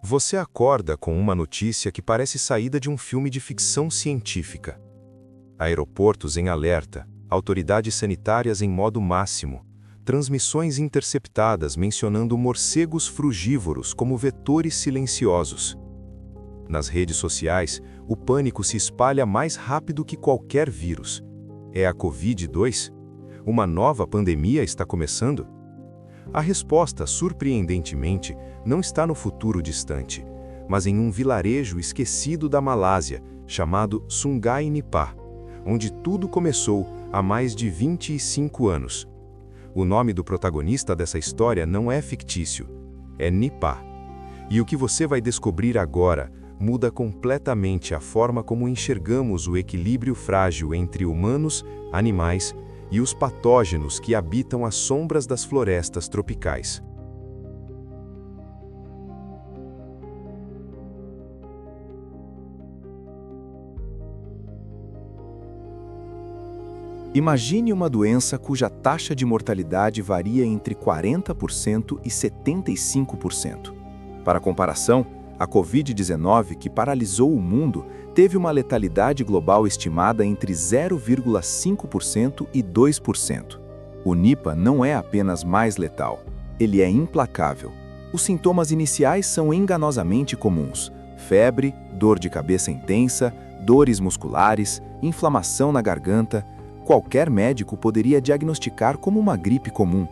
Você acorda com uma notícia que parece saída de um filme de ficção científica. Aeroportos em alerta, autoridades sanitárias em modo máximo, transmissões interceptadas mencionando morcegos frugívoros como vetores silenciosos. Nas redes sociais, o pânico se espalha mais rápido que qualquer vírus. É a Covid-2? Uma nova pandemia está começando? A resposta, surpreendentemente, não está no futuro distante, mas em um vilarejo esquecido da Malásia, chamado Sungai Nipah, onde tudo começou há mais de 25 anos. O nome do protagonista dessa história não é fictício, é Nipah. E o que você vai descobrir agora muda completamente a forma como enxergamos o equilíbrio frágil entre humanos, animais e os patógenos que habitam as sombras das florestas tropicais. Imagine uma doença cuja taxa de mortalidade varia entre 40% e 75%. Para comparação, a Covid-19, que paralisou o mundo, teve uma letalidade global estimada entre 0,5% e 2%. O Nipah não é apenas mais letal, ele é implacável. Os sintomas iniciais são enganosamente comuns: febre, dor de cabeça intensa, dores musculares, inflamação na garganta. Qualquer médico poderia diagnosticar como uma gripe comum,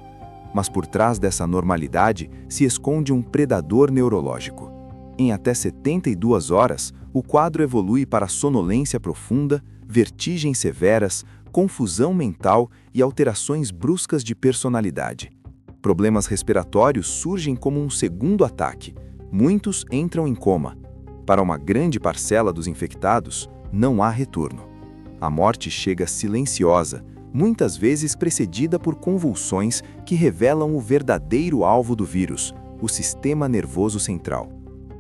mas por trás dessa normalidade se esconde um predador neurológico. Em até 72 horas, o quadro evolui para sonolência profunda, vertigens severas, confusão mental e alterações bruscas de personalidade. Problemas respiratórios surgem como um segundo ataque. Muitos entram em coma. Para uma grande parcela dos infectados, não há retorno. A morte chega silenciosa, muitas vezes precedida por convulsões que revelam o verdadeiro alvo do vírus, o sistema nervoso central.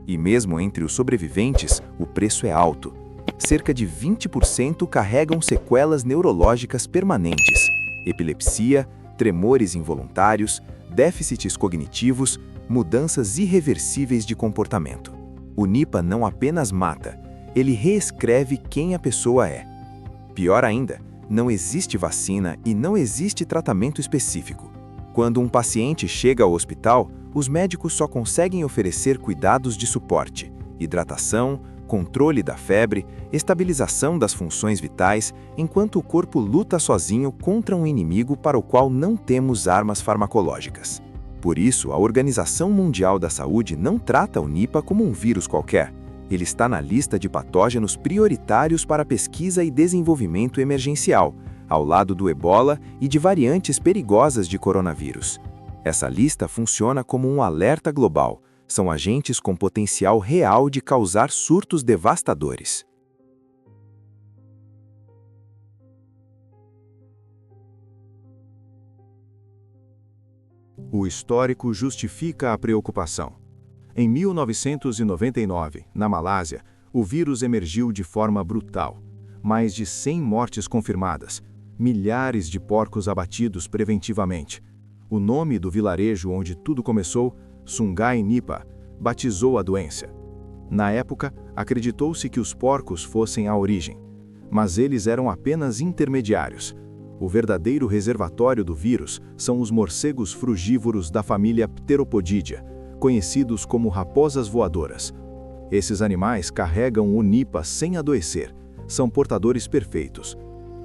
E mesmo entre os sobreviventes, o preço é alto. Cerca de 20% carregam sequelas neurológicas permanentes: epilepsia, tremores involuntários, déficits cognitivos, mudanças irreversíveis de comportamento. O Nipah não apenas mata, ele reescreve quem a pessoa é. Pior ainda, não existe vacina e não existe tratamento específico. Quando um paciente chega ao hospital, os médicos só conseguem oferecer cuidados de suporte, hidratação, controle da febre, estabilização das funções vitais, enquanto o corpo luta sozinho contra um inimigo para o qual não temos armas farmacológicas. Por isso, a Organização Mundial da Saúde não trata o Nipah como um vírus qualquer. Ele está na lista de patógenos prioritários para pesquisa e desenvolvimento emergencial, ao lado do Ebola e de variantes perigosas de coronavírus. Essa lista funciona como um alerta global. São agentes com potencial real de causar surtos devastadores. O histórico justifica a preocupação. Em 1999, na Malásia, o vírus emergiu de forma brutal. Mais de 100 mortes confirmadas, milhares de porcos abatidos preventivamente. O nome do vilarejo onde tudo começou, Sungai Nipah, batizou a doença. Na época, acreditou-se que os porcos fossem a origem, mas eles eram apenas intermediários. O verdadeiro reservatório do vírus são os morcegos frugívoros da família Pteropodidae, conhecidos como raposas voadoras. Esses animais carregam o Nipah sem adoecer, são portadores perfeitos.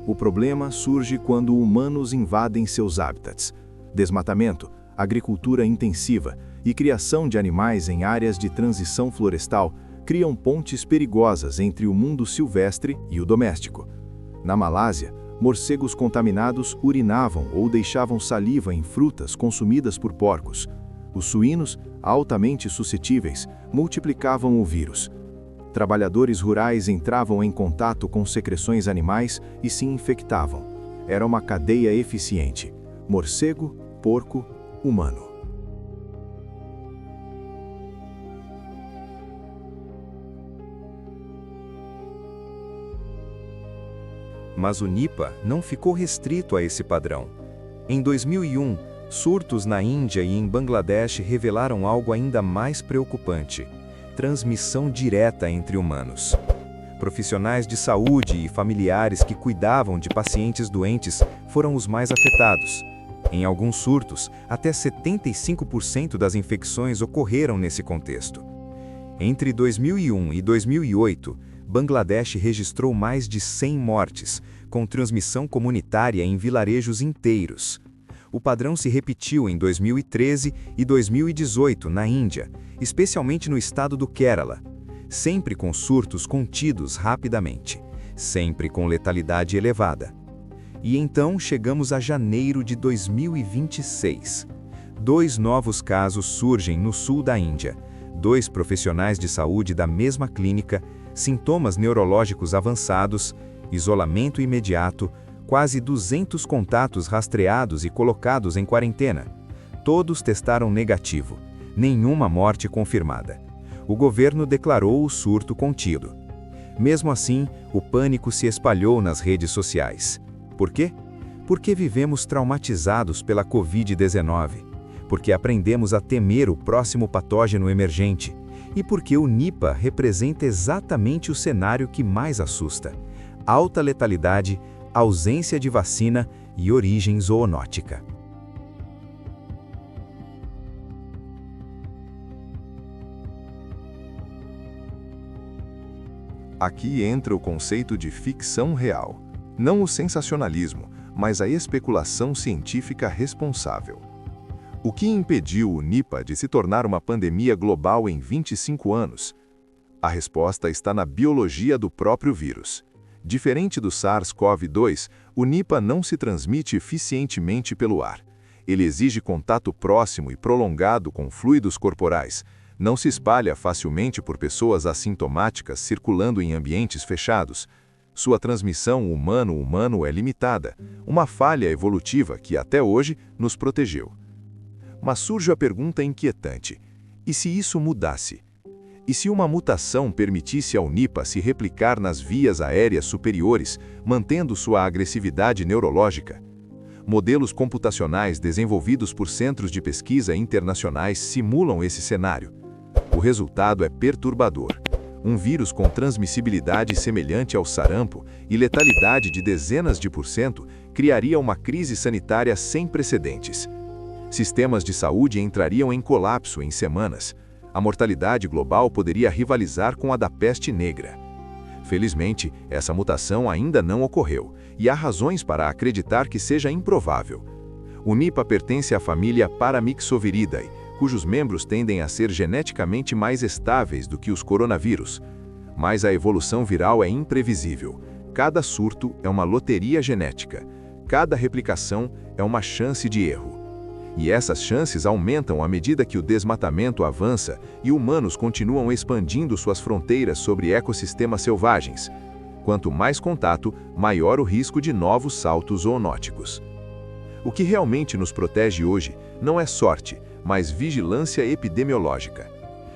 O problema surge quando humanos invadem seus hábitats. Desmatamento, agricultura intensiva e criação de animais em áreas de transição florestal criam pontes perigosas entre o mundo silvestre e o doméstico. Na Malásia, morcegos contaminados urinavam ou deixavam saliva em frutas consumidas por porcos. Os suínos, altamente suscetíveis, multiplicavam o vírus. Trabalhadores rurais entravam em contato com secreções animais e se infectavam. Era uma cadeia eficiente: morcego, porco, humano. Mas o Nipah não ficou restrito a esse padrão. Em 2001, surtos na Índia e em Bangladesh revelaram algo ainda mais preocupante. transmissão direta entre humanos. Profissionais de saúde e familiares que cuidavam de pacientes doentes foram os mais afetados. Em alguns surtos, até 75% das infecções ocorreram nesse contexto. Entre 2001 e 2008, Bangladesh registrou mais de 100 mortes, com transmissão comunitária em vilarejos inteiros. O padrão se repetiu em 2013 e 2018 na Índia, especialmente no estado do Kerala, sempre com surtos contidos rapidamente, sempre com letalidade elevada. E então chegamos a janeiro de 2026. 2 novos casos surgem no sul da Índia. 2 profissionais de saúde da mesma clínica, sintomas neurológicos avançados, isolamento imediato, quase 200 contatos rastreados e colocados em quarentena. Todos testaram negativo, nenhuma morte confirmada. O governo declarou o surto contido. Mesmo assim, o pânico se espalhou nas redes sociais. Por quê? Porque vivemos traumatizados pela Covid-19, porque aprendemos a temer o próximo patógeno emergente e porque o Nipah representa exatamente o cenário que mais assusta: alta letalidade, ausência de vacina e origem zoonótica. Aqui entra o conceito de ficção real. Não o sensacionalismo, mas a especulação científica responsável. O que impediu o Nipah de se tornar uma pandemia global em 25 anos? A resposta está na biologia do próprio vírus. Diferente do SARS-CoV-2, o Nipah não se transmite eficientemente pelo ar. Ele exige contato próximo e prolongado com fluidos corporais. Não se espalha facilmente por pessoas assintomáticas circulando em ambientes fechados. Sua transmissão humano-humano é limitada, uma falha evolutiva que até hoje nos protegeu. Mas surge a pergunta inquietante: e se isso mudasse? E se uma mutação permitisse ao Nipah se replicar nas vias aéreas superiores, mantendo sua agressividade neurológica? Modelos computacionais desenvolvidos por centros de pesquisa internacionais simulam esse cenário. O resultado é perturbador. Um vírus com transmissibilidade semelhante ao sarampo e letalidade de dezenas de % criaria uma crise sanitária sem precedentes. Sistemas de saúde entrariam em colapso em semanas. A mortalidade global poderia rivalizar com a da peste negra. Felizmente, essa mutação ainda não ocorreu, e há razões para acreditar que seja improvável. O Nipah pertence à família Paramyxoviridae, cujos membros tendem a ser geneticamente mais estáveis do que os coronavírus. Mas a evolução viral é imprevisível. Cada surto é uma loteria genética. Cada replicação é uma chance de erro. E essas chances aumentam à medida que o desmatamento avança e humanos continuam expandindo suas fronteiras sobre ecossistemas selvagens. Quanto mais contato, maior o risco de novos saltos zoonóticos. O que realmente nos protege hoje não é sorte, mas vigilância epidemiológica.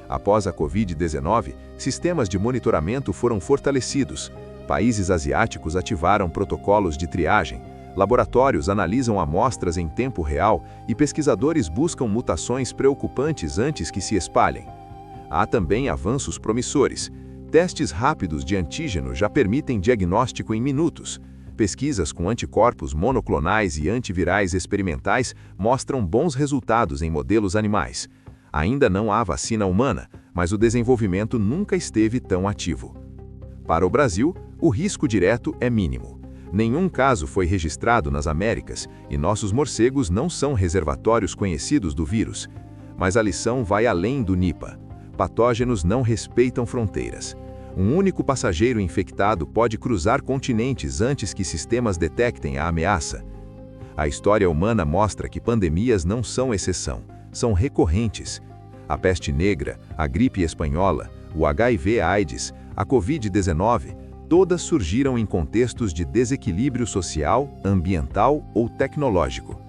Após a Covid-19, sistemas de monitoramento foram fortalecidos. Países asiáticos ativaram protocolos de triagem. Laboratórios analisam amostras em tempo real e pesquisadores buscam mutações preocupantes antes que se espalhem. Há também avanços promissores. Testes rápidos de antígeno já permitem diagnóstico em minutos. Pesquisas com anticorpos monoclonais e antivirais experimentais mostram bons resultados em modelos animais. Ainda não há vacina humana, mas o desenvolvimento nunca esteve tão ativo. Para o Brasil, o risco direto é mínimo. Nenhum caso foi registrado nas Américas e nossos morcegos não são reservatórios conhecidos do vírus. Mas a lição vai além do Nipah. Patógenos não respeitam fronteiras. Um único passageiro infectado pode cruzar continentes antes que sistemas detectem a ameaça. A história humana mostra que pandemias não são exceção, são recorrentes. A peste negra, a gripe espanhola, o HIV/AIDS, a Covid-19, todas surgiram em contextos de desequilíbrio social, ambiental ou tecnológico.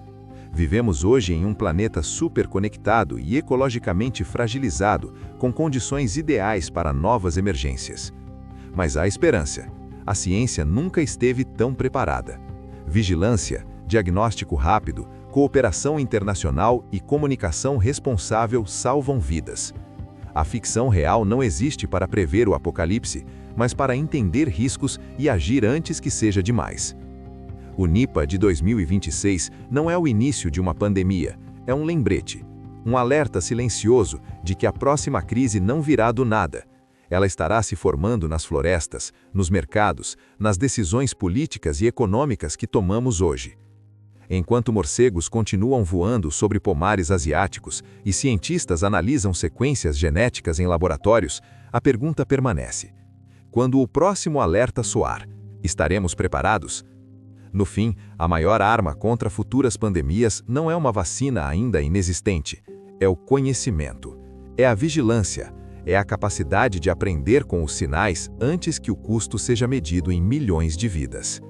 Vivemos hoje em um planeta superconectado e ecologicamente fragilizado, com condições ideais para novas emergências. Mas há esperança. A ciência nunca esteve tão preparada. Vigilância, diagnóstico rápido, cooperação internacional e comunicação responsável salvam vidas. A ficção real não existe para prever o apocalipse, mas para entender riscos e agir antes que seja demais. O Nipah de 2026 não é o início de uma pandemia, é um lembrete, um alerta silencioso de que a próxima crise não virá do nada. Ela estará se formando nas florestas, nos mercados, nas decisões políticas e econômicas que tomamos hoje. Enquanto morcegos continuam voando sobre pomares asiáticos e cientistas analisam sequências genéticas em laboratórios, a pergunta permanece: quando o próximo alerta soar, estaremos preparados? No fim, a maior arma contra futuras pandemias não é uma vacina ainda inexistente, é o conhecimento, é a vigilância, é a capacidade de aprender com os sinais antes que o custo seja medido em milhões de vidas.